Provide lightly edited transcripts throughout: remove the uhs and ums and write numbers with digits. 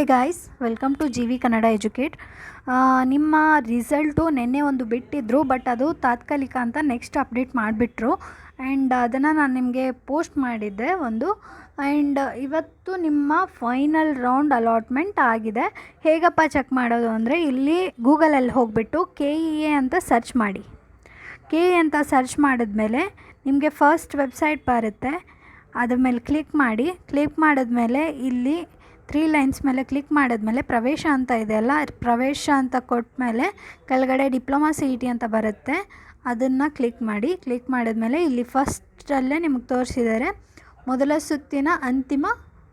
Hey guys, welcome to G V Kannada educate. ನಿಮ್ಮ result ನೆನ್ನೆ ಒಂದು ಬಿಟ್ಟಿದ್ದರು, ಬಟ್ ಅದು ತಾತ್ಕಾಲಿಕ ಅಂತ ನೆಕ್ಸ್ಟ್ ಅಪ್ಡೇಟ್ ಮಾಡಿಬಿಟ್ರು. ಆ್ಯಂಡ್ ಅದನ್ನು ನಾನು ನಿಮಗೆ ಪೋಸ್ಟ್ ಮಾಡಿದ್ದೆ ಒಂದು. ಆ್ಯಂಡ್ ಇವತ್ತು ನಿಮ್ಮ ಫೈನಲ್ ರೌಂಡ್ ಅಲಾಟ್ಮೆಂಟ್ ಆಗಿದೆ. ಹೇಗಪ್ಪ ಚೆಕ್ ಮಾಡೋದು ಅಂದರೆ, ಇಲ್ಲಿ ಗೂಗಲಲ್ಲಿ ಹೋಗಿಬಿಟ್ಟು KEA ಅಂತ ಸರ್ಚ್ ಮಾಡಿ. KEA ಅಂತ ಸರ್ಚ್ ಮಾಡಿದ್ಮೇಲೆ ನಿಮಗೆ ಫಸ್ಟ್ ವೆಬ್ಸೈಟ್ ಬರುತ್ತೆ. ಅದ್ರ ಮೇಲೆ ಕ್ಲಿಕ್ ಮಾಡಿ. ಕ್ಲಿಕ್ ಮಾಡಿದ್ಮೇಲೆ ಇಲ್ಲಿ 3 ಲೈನ್ಸ್ ಮೇಲೆ ಕ್ಲಿಕ್ ಮಾಡಿದ್ಮೇಲೆ ಪ್ರವೇಶ ಅಂತ ಇದೆಯಲ್ಲ, ಪ್ರವೇಶ ಅಂತ ಕೊಟ್ಟಮೇಲೆ ಕೆಳಗಡೆ ಡಿಪ್ಲೊಮಾ CET ಅಂತ ಬರುತ್ತೆ. ಅದನ್ನು ಕ್ಲಿಕ್ ಮಾಡಿ. ಕ್ಲಿಕ್ ಮಾಡಿದ್ಮೇಲೆ ಇಲ್ಲಿ ಫಸ್ಟಲ್ಲೇ ನಿಮಗೆ ತೋರಿಸಿದ್ದಾರೆ ಮೊದಲ ಸುತ್ತಿನ ಅಂತಿಮ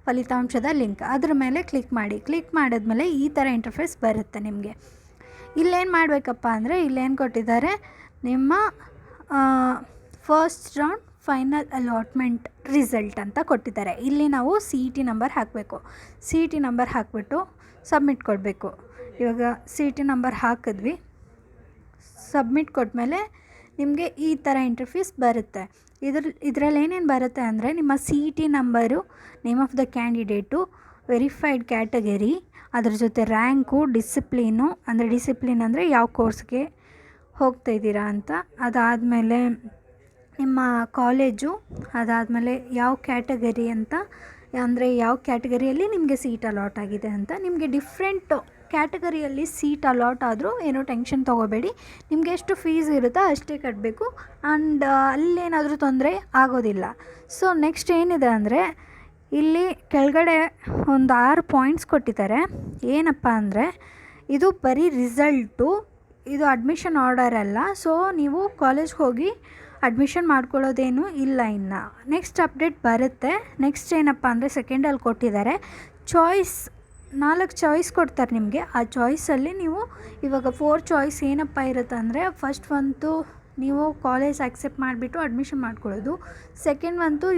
ಫಲಿತಾಂಶದ ಲಿಂಕ್. ಅದ್ರ ಮೇಲೆ ಕ್ಲಿಕ್ ಮಾಡಿ. ಕ್ಲಿಕ್ ಮಾಡಿದ್ಮೇಲೆ ಈ ಥರ ಇಂಟರ್ಫೇಸ್ ಬರುತ್ತೆ ನಿಮಗೆ. ಇಲ್ಲೇನು ಮಾಡಬೇಕಪ್ಪ ಅಂದರೆ, ಇಲ್ಲೇನು ಕೊಟ್ಟಿದ್ದಾರೆ, ನಿಮ್ಮ first round final allotment result ಅಂತ ಕೊಟ್ಟಿದ್ದಾರೆ. ಇಲ್ಲಿ ನಾವು CET ನಂಬರ್ ಹಾಕಬೇಕು. CET ನಂಬರ್ ಹಾಕಿಬಿಟ್ಟು ಸಬ್ಮಿಟ್ ಕೊಡಬೇಕು. ಇವಾಗ CET ನಂಬರ್ ಹಾಕಿದ್ವಿ, ಸಬ್ಮಿಟ್ ಕೊಟ್ಮೇಲೆ ನಿಮಗೆ ಈ ಥರ ಇಂಟರ್ಫೇಸ್ ಬರುತ್ತೆ. ಇದರಲ್ಲಿ ಏನೇನು ಬರುತ್ತೆ ಅಂದರೆ, ನಿಮ್ಮ CET number, name of the candidate, verified category, ಅದ್ರ ಜೊತೆ ರ್ಯಾಂಕು, ಡಿಸಿಪ್ಲೀನು, ಅಂದರೆ ಡಿಸಿಪ್ಲಿನ್ ಅಂದರೆ ಯಾವ ಕೋರ್ಸ್ಗೆ ಹೋಗ್ತಾಯಿದ್ದೀರಾ ಅಂತ, ಅದಾದಮೇಲೆ ನಿಮ್ಮ ಕಾಲೇಜು, ಅದಾದಮೇಲೆ ಯಾವ ಕ್ಯಾಟಗರಿ ಅಂತ, ಅಂದರೆ ಯಾವ ಕ್ಯಾಟಗರಿಯಲ್ಲಿ ನಿಮಗೆ ಸೀಟ್ ಅಲಾಟ್ ಆಗಿದೆ ಅಂತ. ನಿಮಗೆ ಡಿಫ್ರೆಂಟ್ ಕ್ಯಾಟಗರಿಯಲ್ಲಿ ಸೀಟ್ ಅಲಾಟ್ ಆದರೂ ಏನೂ ಟೆನ್ಷನ್ ತೊಗೋಬೇಡಿ. ನಿಮಗೆ ಎಷ್ಟು ಫೀಸ್ ಇರುತ್ತೋ ಅಷ್ಟೇ ಕಟ್ಟಬೇಕು. ಆ್ಯಂಡ್ ಅಲ್ಲೇನಾದರೂ ತೊಂದರೆ ಆಗೋದಿಲ್ಲ. ಸೊ ನೆಕ್ಸ್ಟ್ ಏನಿದೆ ಅಂದರೆ, ಇಲ್ಲಿ ಕೆಳಗಡೆ ಒಂದು 6 ಪಾಯಿಂಟ್ಸ್ ಕೊಟ್ಟಿದ್ದಾರೆ. ಏನಪ್ಪ ಅಂದರೆ, ಇದು ಬರೀ ರಿಸಲ್ಟು, ಇದು ಅಡ್ಮಿಷನ್ ಆರ್ಡರ್ ಅಲ್ಲ. ಸೊ ನೀವು ಕಾಲೇಜ್ಗೆ ಹೋಗಿ ಅಡ್ಮಿಷನ್ ಮಾಡ್ಕೊಳ್ಳೋದೇನು ಇಲ್ಲ. ಇನ್ನು ನೆಕ್ಸ್ಟ್ ಅಪ್ಡೇಟ್ ಬರುತ್ತೆ. ನೆಕ್ಸ್ಟ್ ಏನಪ್ಪ ಅಂದರೆ, ಸೆಕೆಂಡಲ್ಲಿ ಕೊಟ್ಟಿದ್ದಾರೆ ಚಾಯ್ಸ್. 4 ಚಾಯ್ಸ್ ಕೊಡ್ತಾರೆ ನಿಮಗೆ. ಆ ಚಾಯ್ಸಲ್ಲಿ ನೀವು ಇವಾಗ 4 ಚಾಯ್ಸ್ ಏನಪ್ಪ ಇರುತ್ತೆ ಅಂದರೆ, ಫಸ್ಟ್ ಒಂದು ನೀವು ಕಾಲೇಜ್ ಆಕ್ಸೆಪ್ಟ್ ಮಾಡಿಬಿಟ್ಟು ಅಡ್ಮಿಷನ್ ಮಾಡ್ಕೊಳ್ಳೋದು. ಸೆಕೆಂಡ್ ಒಂದು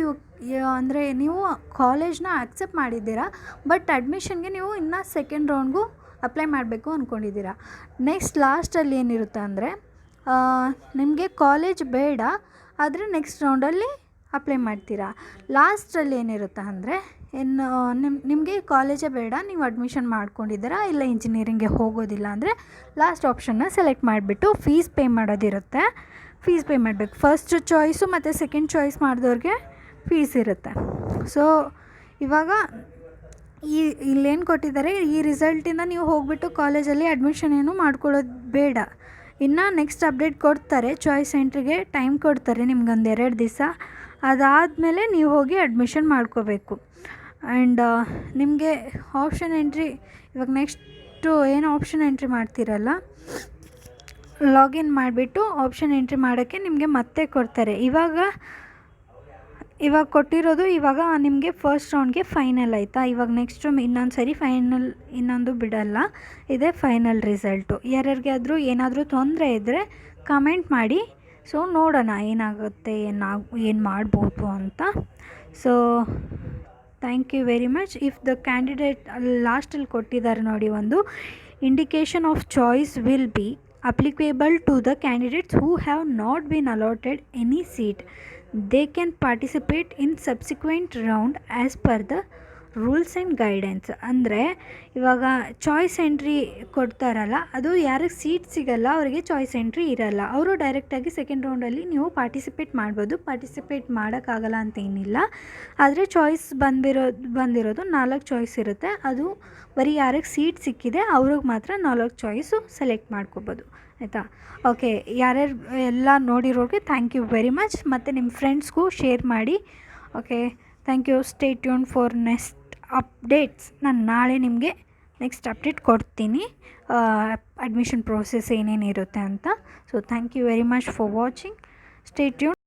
ಅಂದರೆ ನೀವು ಕಾಲೇಜ್ನ ಆಕ್ಸೆಪ್ಟ್ ಮಾಡಿದ್ದೀರಾ, ಬಟ್ ಅಡ್ಮಿಷನ್ಗೆ ನೀವು ಇನ್ನು ಸೆಕೆಂಡ್ ರೌಂಡ್ಗೂ ಅಪ್ಲೈ ಮಾಡಬೇಕು ಅಂದ್ಕೊಂಡಿದ್ದೀರಾ. ನೆಕ್ಸ್ಟ್ ಲಾಸ್ಟಲ್ಲಿ ಏನಿರುತ್ತೆ ಅಂದರೆ, ನಿಮಗೆ ಕಾಲೇಜ್ ಬೇಡ, ಆದರೆ ನೆಕ್ಸ್ಟ್ ರೌಂಡಲ್ಲಿ ಅಪ್ಲೈ ಮಾಡ್ತೀರಾ. ಲಾಸ್ಟಲ್ಲಿ ಏನಿರುತ್ತೆ ಅಂದರೆ, ಇನ್ನು ನಿಮಗೆ ಕಾಲೇಜೇ ಬೇಡ, ನೀವು ಅಡ್ಮಿಷನ್ ಮಾಡ್ಕೊಂಡಿದ್ದೀರಾ, ಇಲ್ಲ ಇಂಜಿನಿಯರಿಂಗ್ಗೆ ಹೋಗೋದಿಲ್ಲ ಅಂದರೆ ಲಾಸ್ಟ್ ಆಪ್ಷನ್ನ ಸೆಲೆಕ್ಟ್ ಮಾಡಿಬಿಟ್ಟು ಫೀಸ್ ಪೇ ಮಾಡೋದಿರುತ್ತೆ. ಫೀಸ್ ಪೇ ಮಾಡಬೇಕು. ಫಸ್ಟ್ ಚಾಯ್ಸು ಮತ್ತು ಸೆಕೆಂಡ್ ಚಾಯ್ಸ್ ಮಾಡಿದವ್ರಿಗೆ ಫೀಸ್ ಇರುತ್ತೆ. ಸೊ ಇವಾಗ ಇಲ್ಲೇನು ಕೊಟ್ಟಿದ್ದಾರೆ, ಈ ರಿಸಲ್ಟಿಂದ ನೀವು ಹೋಗಿಬಿಟ್ಟು ಕಾಲೇಜಲ್ಲಿ ಅಡ್ಮಿಷನ್ ಏನು ಮಾಡ್ಕೊಳ್ಳೋದು ಬೇಡ. ಇನ್ನು ನೆಕ್ಸ್ಟ್ ಅಪ್ಡೇಟ್ ಕೊಡ್ತಾರೆ. ಚಾಯ್ಸ್ ಎಂಟ್ರಿಗೆ ಟೈಮ್ ಕೊಡ್ತಾರೆ ನಿಮ್ಗೊಂದು 2 ದಿವಸ. ಅದಾದಮೇಲೆ ನೀವು ಹೋಗಿ ಅಡ್ಮಿಷನ್ ಮಾಡ್ಕೋಬೇಕು. ಆ್ಯಂಡ್ ನಿಮಗೆ ಆಪ್ಷನ್ ಎಂಟ್ರಿ, ಇವಾಗ ನೆಕ್ಸ್ಟು ಏನು ಆಪ್ಷನ್ ಎಂಟ್ರಿ ಮಾಡ್ತೀರಲ್ಲ, ಲಾಗಿನ್ ಮಾಡಿಬಿಟ್ಟು ಆಪ್ಷನ್ ಎಂಟ್ರಿ ಮಾಡೋಕ್ಕೆ ನಿಮಗೆ ಮತ್ತೆ ಕೊಡ್ತಾರೆ. ಇವಾಗ ಕೊಟ್ಟಿರೋದು ಇವಾಗ ನಿಮಗೆ ಫಸ್ಟ್ ರೌಂಡ್ಗೆ ಫೈನಲ್ ಆಯಿತಾ. ಇವಾಗ ನೆಕ್ಸ್ಟು ಇನ್ನೊಂದು ಸರಿ ಫೈನಲ್ ಇನ್ನೊಂದು ಬಿಡಲ್ಲ. ಇದೇ ಫೈನಲ್ ರಿಸಲ್ಟು. ಯಾರ್ಯಾರಿಗಾದರೂ ಏನಾದರೂ ತೊಂದರೆ ಇದ್ದರೆ ಕಮೆಂಟ್ ಮಾಡಿ. ಸೊ ನೋಡೋಣ ಏನಾಗುತ್ತೆ, ಏನು ಮಾಡ್ಬೋದು ಅಂತ. So thank you very much. If the candidate ಲಾಸ್ಟಲ್ಲಿ ಕೊಟ್ಟಿದ್ದಾರೆ ನೋಡಿ, ಒಂದು indication of choice will be applicable to the candidates who have not been allotted any seat. They can participate in subsequent round as per the rules and guidance. ಅಂದರೆ ಇವಾಗ choice entry ಕೊಡ್ತಾರಲ್ಲ, ಅದು ಯಾರಿಗೆ seat ಸಿಗಲ್ಲ ಅವರಿಗೆ choice entry ಇರಲ್ಲ. ಅವರು ಡೈರೆಕ್ಟಾಗಿ ಸೆಕೆಂಡ್ ರೌಂಡಲ್ಲಿ ನೀವು ಪಾರ್ಟಿಸಿಪೇಟ್ ಮಾಡ್ಬೋದು. ಪಾರ್ಟಿಸಿಪೇಟ್ ಮಾಡೋಕ್ಕಾಗಲ್ಲ ಅಂತ ಏನಿಲ್ಲ. ಆದರೆ ಚಾಯ್ಸ್ ಬಂದಿರೋದು 4 ಚಾಯ್ಸ್ ಇರುತ್ತೆ. ಅದು ಬರೀ ಯಾರಿಗೆ ಸೀಟ್ ಸಿಕ್ಕಿದೆ ಅವ್ರಿಗೆ ಮಾತ್ರ 4 ಚಾಯ್ಸು ಸೆಲೆಕ್ಟ್ ಮಾಡ್ಕೋಬೋದು. ಆಯಿತಾ? ಓಕೆ, ಯಾರ್ಯಾರು ಎಲ್ಲ ನೋಡಿರೋರಿಗೆ ಥ್ಯಾಂಕ್ ಯು ವೆರಿ ಮಚ್. ಮತ್ತು ನಿಮ್ಮ ಫ್ರೆಂಡ್ಸ್ಗೂ ಶೇರ್ ಮಾಡಿ. Okay, thank you. Stay tune for next updates. ನಾನು ನಾಳೆ ನಿಮಗೆ ನೆಕ್ಸ್ಟ್ ಅಪ್ಡೇಟ್ ಕೊಡ್ತೀನಿ, ಅಡ್ಮಿಷನ್ ಪ್ರೋಸೆಸ್ ಏನೇನಿರುತ್ತೆ ಅಂತ. So thank you very much for watching. Stay tune.